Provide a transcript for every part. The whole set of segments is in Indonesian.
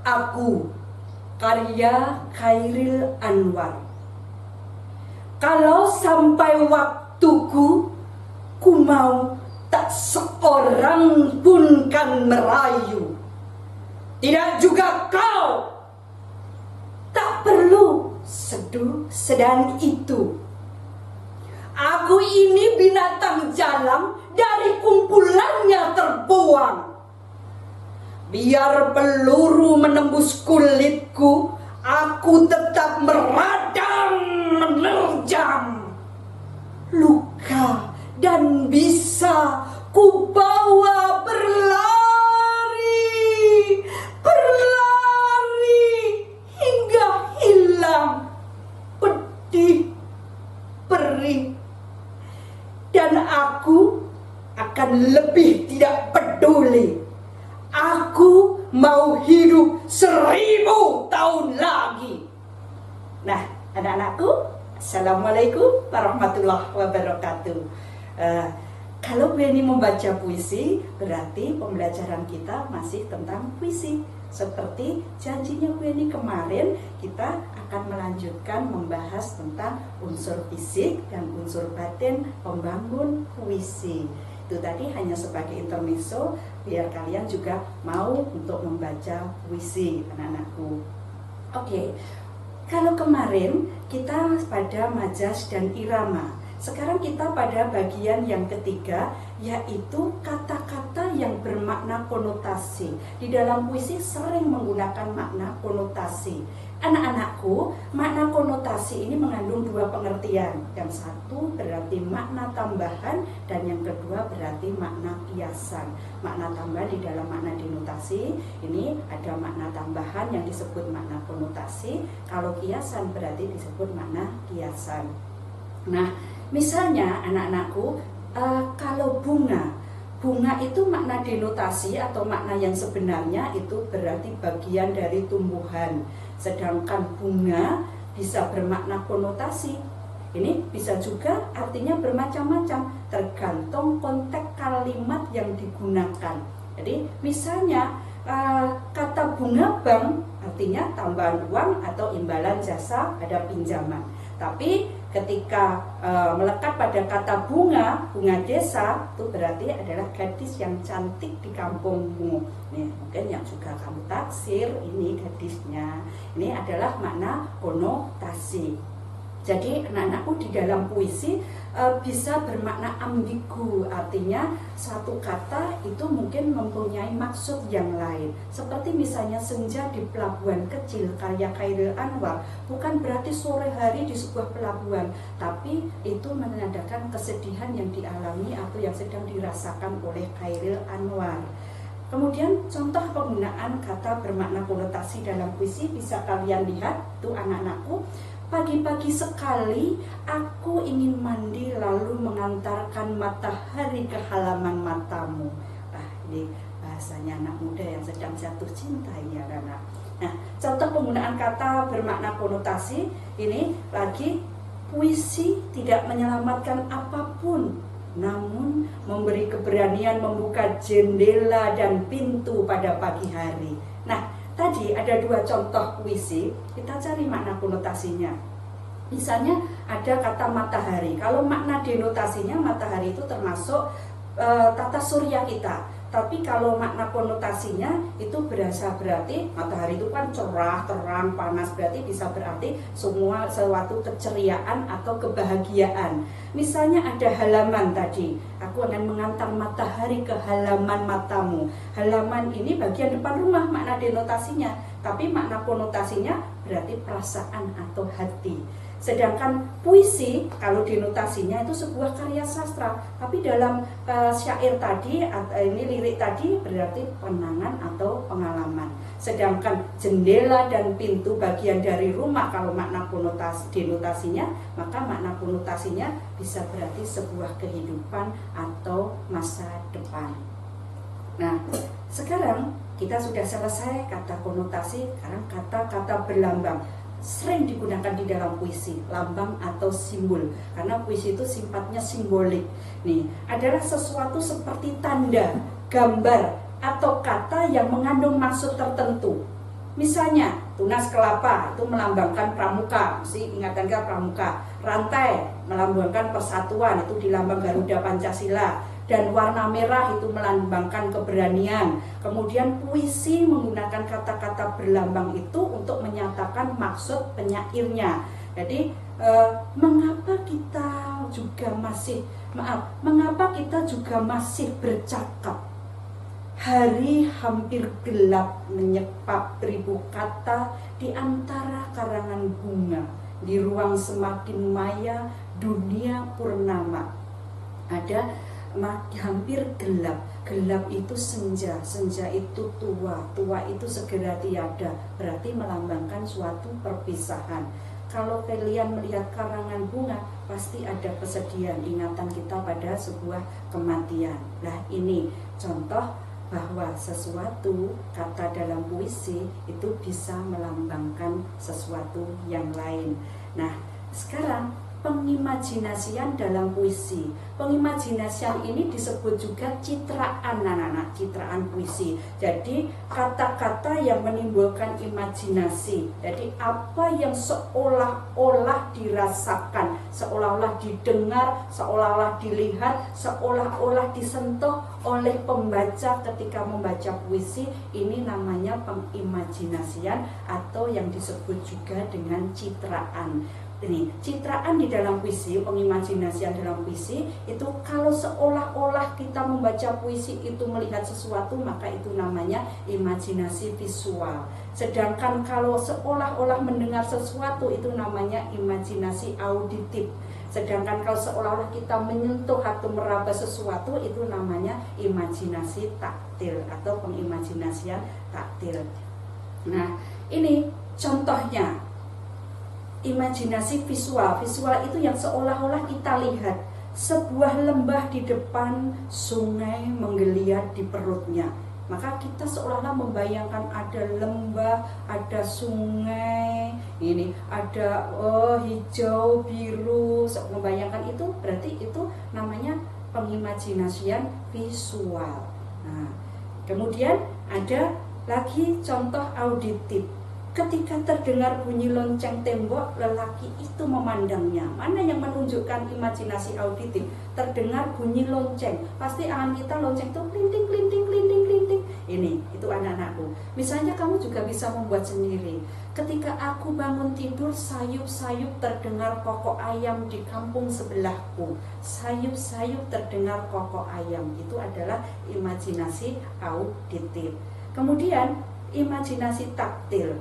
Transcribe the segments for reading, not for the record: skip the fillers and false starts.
Aku, karya Chairil Anwar. Kalau sampai waktuku, ku mau tak seorang pun kan merayu. Tidak juga kau. Tak perlu seduh sedan itu. Aku ini binatang jalang, dari kumpulannya terbuang. Biar peluru menembus kulitku, aku tetap meradang menerjang. Luka dan bisa ku bawa berlari, berlari hingga hilang pedih perih. Dan aku akan lebih tidak peduli. Aku mau hidup 1000 tahun lagi. Nah, anak-anakku, assalamualaikum warahmatullahi wabarakatuh. Kalau Bu Eni membaca puisi, berarti pembelajaran kita masih tentang puisi. Seperti janjinya Bu Eni kemarin, kita akan melanjutkan membahas tentang unsur fisik dan unsur batin pembangun puisi. Itu tadi hanya sebagai intermezzo, biar kalian juga mau untuk membaca puisi, anak-anakku. Oke, kalau kemarin kita pada majas dan irama. Sekarang kita pada bagian yang ketiga, yaitu kata-kata yang bermakna konotasi. Di dalam puisi sering menggunakan makna konotasi. Anak-anakku, makna konotasi ini mengandung dua pengertian. Yang satu berarti makna tambahan, dan yang kedua berarti makna kiasan. Makna tambahan di dalam makna denotasi, ini ada makna tambahan yang disebut makna konotasi. Kalau kiasan berarti disebut makna kiasan. Nah, misalnya anak-anakku, kalau bunga itu makna denotasi atau makna yang sebenarnya itu berarti bagian dari tumbuhan. Sedangkan bunga bisa bermakna konotasi. Ini bisa juga artinya bermacam-macam, tergantung konteks kalimat yang digunakan. Jadi misalnya kata bunga bank artinya tambahan uang atau imbalan jasa, ada pinjaman. Tapi ketika melekat pada kata bunga desa, itu berarti adalah gadis yang cantik di kampungmu. Nih, mungkin yang juga kamu taksir, ini gadisnya. Ini adalah makna konotasi. Jadi anak-anakku, di dalam puisi bisa bermakna ambigu, artinya satu kata itu mungkin mempunyai maksud yang lain. Seperti misalnya senja di pelabuhan kecil karya Chairil Anwar, bukan berarti sore hari di sebuah pelabuhan, tapi itu menandakan kesedihan yang dialami atau yang sedang dirasakan oleh Chairil Anwar. Kemudian contoh penggunaan kata bermakna konotasi dalam puisi bisa kalian lihat tuh anak-anakku. Pagi-pagi sekali aku ingin mandi lalu mengantarkan matahari ke halaman matamu. Ini bahasanya anak muda yang sedang jatuh cinta ini ya anak. Nah, contoh penggunaan kata bermakna konotasi ini lagi, puisi tidak menyelamatkan apapun, namun memberi keberanian membuka jendela dan pintu pada pagi hari. Nah, tadi ada dua contoh puisi, kita cari makna konotasinya. Misalnya ada kata matahari. Kalau makna denotasinya, matahari itu termasuk tata surya kita. Tapi kalau makna konotasinya itu berarti matahari itu kan cerah, terang, panas, berarti bisa berarti semua suatu keceriaan atau kebahagiaan. Misalnya ada halaman tadi, aku akan mengantar matahari ke halaman matamu. Halaman ini bagian depan rumah makna denotasinya, tapi makna konotasinya berarti perasaan atau hati. Sedangkan puisi kalau denotasinya itu sebuah karya sastra, tapi dalam syair tadi, ini lirik tadi berarti penangan atau pengalaman. Sedangkan jendela dan pintu bagian dari rumah kalau makna konotasi denotasinya, maka makna konotasinya bisa berarti sebuah kehidupan atau masa depan. Nah, sekarang kita sudah selesai kata konotasi, sekarang kata-kata berlambang. Sering digunakan di dalam puisi, lambang atau simbol, karena puisi itu sifatnya simbolik. Nih, adalah sesuatu seperti tanda, gambar, atau kata yang mengandung maksud tertentu. Misalnya tunas kelapa itu melambangkan pramuka, mesti ingatan kita pramuka. Rantai melambangkan persatuan, itu di lambang Garuda Pancasila. Dan warna merah itu melambangkan keberanian. Kemudian puisi menggunakan kata-kata berlambang itu untuk menyatakan maksud penyairnya. Jadi mengapa kita juga masih bercakap? Hari hampir gelap menyepap ribu kata di antara karangan bunga. Di ruang semakin maya, dunia purnama. Ada hampir gelap. Gelap itu senja, senja itu tua, tua itu segera tiada. Berarti melambangkan suatu perpisahan. Kalau kalian melihat karangan bunga, pasti ada kesedihan, ingatan kita pada sebuah kematian. Nah, ini contoh bahwa sesuatu kata dalam puisi itu bisa melambangkan sesuatu yang lain. Nah, sekarang pengimajinasian dalam puisi. Pengimajinasian ini disebut juga citraan, anak-anak, citraan puisi. Jadi kata-kata yang menimbulkan imajinasi. Jadi apa yang seolah-olah dirasakan, seolah-olah didengar, seolah-olah dilihat, seolah-olah disentuh oleh pembaca ketika membaca puisi, ini namanya pengimajinasian atau yang disebut juga dengan citraan. Ini citraan di dalam puisi, pengimajinasian dalam puisi itu kalau seolah-olah kita membaca puisi itu melihat sesuatu, maka itu namanya imajinasi visual. Sedangkan kalau seolah-olah mendengar sesuatu itu namanya imajinasi auditif. Sedangkan kalau seolah-olah kita menyentuh atau meraba sesuatu itu namanya imajinasi taktil atau pengimajinasian taktil. Nah, ini contohnya. Imajinasi visual. Visual itu yang seolah-olah kita lihat sebuah lembah di depan, sungai menggeliat di perutnya. Maka kita seolah-olah membayangkan ada lembah, ada sungai, ini ada hijau, biru, membayangkan itu berarti itu namanya pengimajinasian visual. Nah, kemudian ada lagi contoh auditif. Ketika terdengar bunyi lonceng tembok, lelaki itu memandangnya. Mana yang menunjukkan imajinasi auditif? Terdengar bunyi lonceng, pasti angan kita lonceng itu klinting, klinting, klinting, klinting. Ini, itu anak-anakku. Misalnya kamu juga bisa membuat sendiri. Ketika aku bangun tidur, sayup-sayup terdengar kokok ayam di kampung sebelahku. Sayup-sayup terdengar kokok ayam. Itu adalah imajinasi auditif. Kemudian, imajinasi taktil.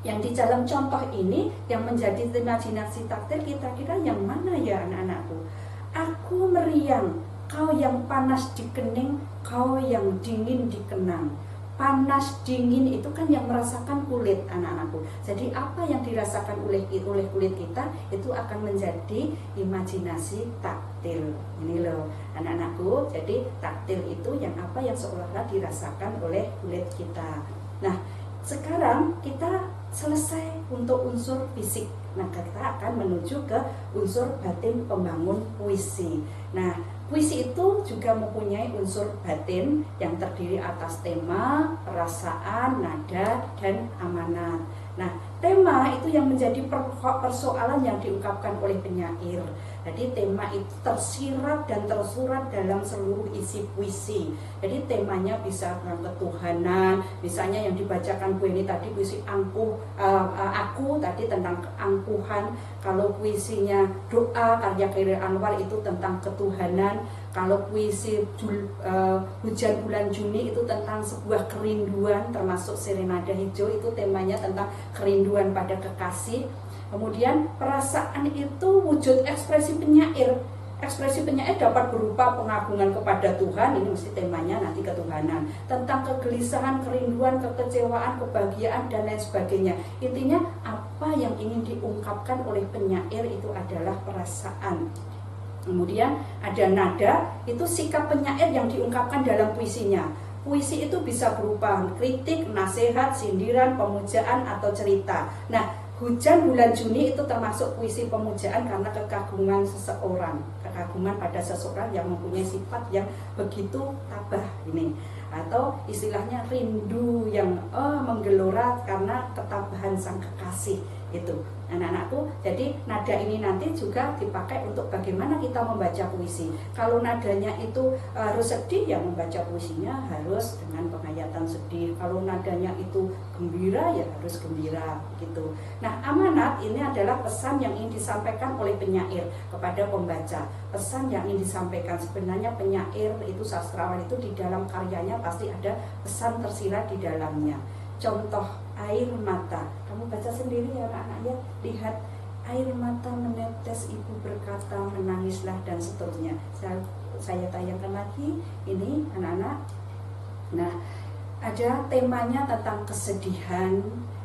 Yang di dalam contoh ini yang menjadi imajinasi taktil kira-kira yang mana ya anak-anakku? Aku meriang, kau yang panas di kening, kau yang dingin di kenang. Panas dingin itu kan yang merasakan kulit anak-anakku. Jadi apa yang dirasakan oleh kulit kita itu akan menjadi imajinasi taktil. Ini loh anak-anakku. Jadi taktil itu yang apa yang seolah-olah dirasakan oleh kulit kita. Nah, sekarang kita selesai untuk unsur fisik. Nah, kita akan menuju ke unsur batin pembangun puisi. Nah, puisi itu juga mempunyai unsur batin yang terdiri atas tema, perasaan, nada, dan amanat. Nah, tema itu yang menjadi persoalan yang diungkapkan oleh penyair. Jadi tema itu tersirat dan tersurat dalam seluruh isi puisi. Jadi temanya bisa tentang ketuhanan. Misalnya yang dibacakan Bu ini tadi puisi aku tadi tentang keangkuhan. Kalau puisinya doa karya Chairil Anwar itu tentang ketuhanan. Kalau puisi Hujan Bulan Juni itu tentang sebuah kerinduan, termasuk Serenada Hijau itu temanya tentang kerinduan pada kekasih. Kemudian perasaan itu wujud ekspresi penyair. Ekspresi penyair dapat berupa pengagungan kepada Tuhan, ini mesti temanya nanti ketuhanan. Tentang kegelisahan, kerinduan, kekecewaan, kebahagiaan, dan lain sebagainya. Intinya apa yang ingin diungkapkan oleh penyair itu adalah perasaan. Kemudian ada nada, itu sikap penyair yang diungkapkan dalam puisinya. Puisi itu bisa berupa kritik, nasihat, sindiran, pemujaan, atau cerita. Nah, Hujan bulan Juni itu termasuk puisi pemujaan karena kekaguman seseorang, kekaguman pada seseorang yang mempunyai sifat yang begitu tabah ini, atau istilahnya rindu yang menggelora karena ketabahan sang kekasih itu. Anak-anakku, jadi nada ini nanti juga dipakai untuk bagaimana kita membaca puisi. Kalau nadanya itu harus sedih, ya membaca puisinya harus dengan penghayatan sedih. Kalau nadanya itu gembira, ya harus gembira gitu. Nah, amanat ini adalah pesan yang ingin disampaikan oleh penyair kepada pembaca. Pesan yang ingin disampaikan, sebenarnya penyair itu, sastrawan itu di dalam karyanya pasti ada pesan tersirat di dalamnya. Contoh air mata, kamu baca sendiri ya anak-anak ya, lihat air mata menetes, ibu berkata menangislah, dan seterusnya. Saya tayangkan lagi ini anak-anak. Nah, ada temanya tentang kesedihan,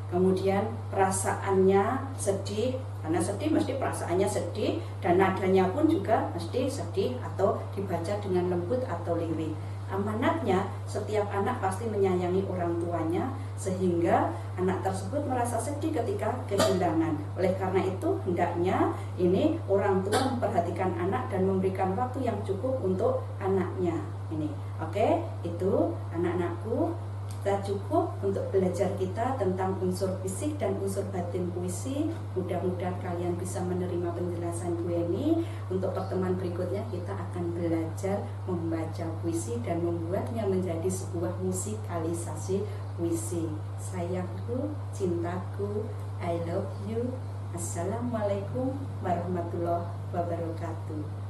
kemudian perasaannya sedih, karena sedih mesti perasaannya sedih, dan nadanya pun juga mesti sedih atau dibaca dengan lembut atau lirik. Amanatnya, setiap anak pasti menyayangi orang tuanya, sehingga anak tersebut merasa sedih ketika kehilangan. Oleh karena itu, hendaknya ini orang tua memperhatikan anak dan memberikan waktu yang cukup untuk anaknya. Ini, oke? Itu anak-anakku, kita cukup untuk belajar kita tentang unsur fisik dan unsur batin puisi. Mudah-mudahan kalian bisa menerima penjelasan Bu Eni. Untuk pertemuan berikutnya kita akan belajar membaca puisi dan membuatnya menjadi sebuah musikalisasi puisi. Sayangku, cintaku, I love you. Assalamualaikum warahmatullahi wabarakatuh.